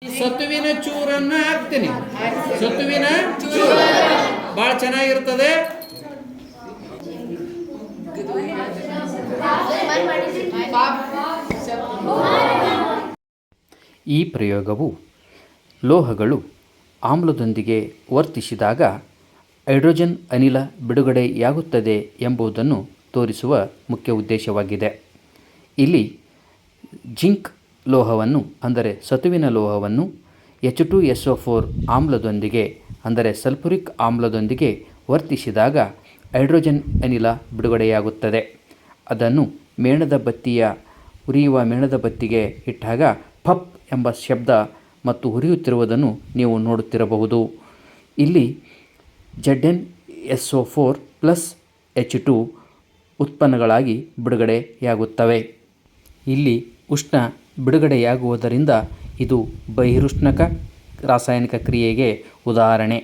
ಸತುವಿನ ಚೂರನ್ನ ಹಾಕ್ತೀನಿ. ಸತುವಿನ ಚೂರ ಬಹಳ ಚೆನ್ನಾಗಿರ್ತದೆ. ಈ ಪ್ರಯೋಗವು ಲೋಹಗಳು ಆಮ್ಲದೊಂದಿಗೆ ವರ್ತಿಸಿದಾಗ ಹೈಡ್ರೋಜನ್ ಅನಿಲ ಬಿಡುಗಡೆಯಾಗುತ್ತದೆ ಎಂಬುದನ್ನು ತೋರಿಸುವ ಮುಖ್ಯ ಉದ್ದೇಶವಾಗಿದೆ. ಇಲ್ಲಿ ಜಿಂಕ್ ಲೋಹವನ್ನು ಅಂದರೆ ಸತುವಿನ ಲೋಹವನ್ನು H2SO4 ಆಮ್ಲದೊಂದಿಗೆ ಅಂದರೆ ಸಲ್ಫ್ಯೂರಿಕ್ ಆಮ್ಲದೊಂದಿಗೆ ವರ್ತಿಸಿದಾಗ ಹೈಡ್ರೋಜನ್ ಅನಿಲ ಬಿಡುಗಡೆಯಾಗುತ್ತದೆ. ಅದನ್ನು ಉರಿಯುವ ಮೇಣದ ಬತ್ತಿಗೆ ಇಟ್ಟಾಗ ಪಫ್ ಎಂಬ ಶಬ್ದ ಮತ್ತು ಉರಿಯುತ್ತಿರುವುದನ್ನು ನೀವು ನೋಡುತ್ತಿರಬಹುದು. ಇಲ್ಲಿ ZnSO4 ಪ್ಲಸ್ H2 ಉತ್ಪನ್ನಗಳಾಗಿ ಬಿಡುಗಡೆಯಾಗುತ್ತವೆ. ಇಲ್ಲಿ ಉಷ್ಣ ಬಿಡುಗಡೆಯಾಗುವುದರಿಂದ ಇದು ಬಹಿರುಷ್ಣಕ ರಾಸಾಯನಿಕ ಕ್ರಿಯೆಗೆ ಉದಾಹರಣೆ.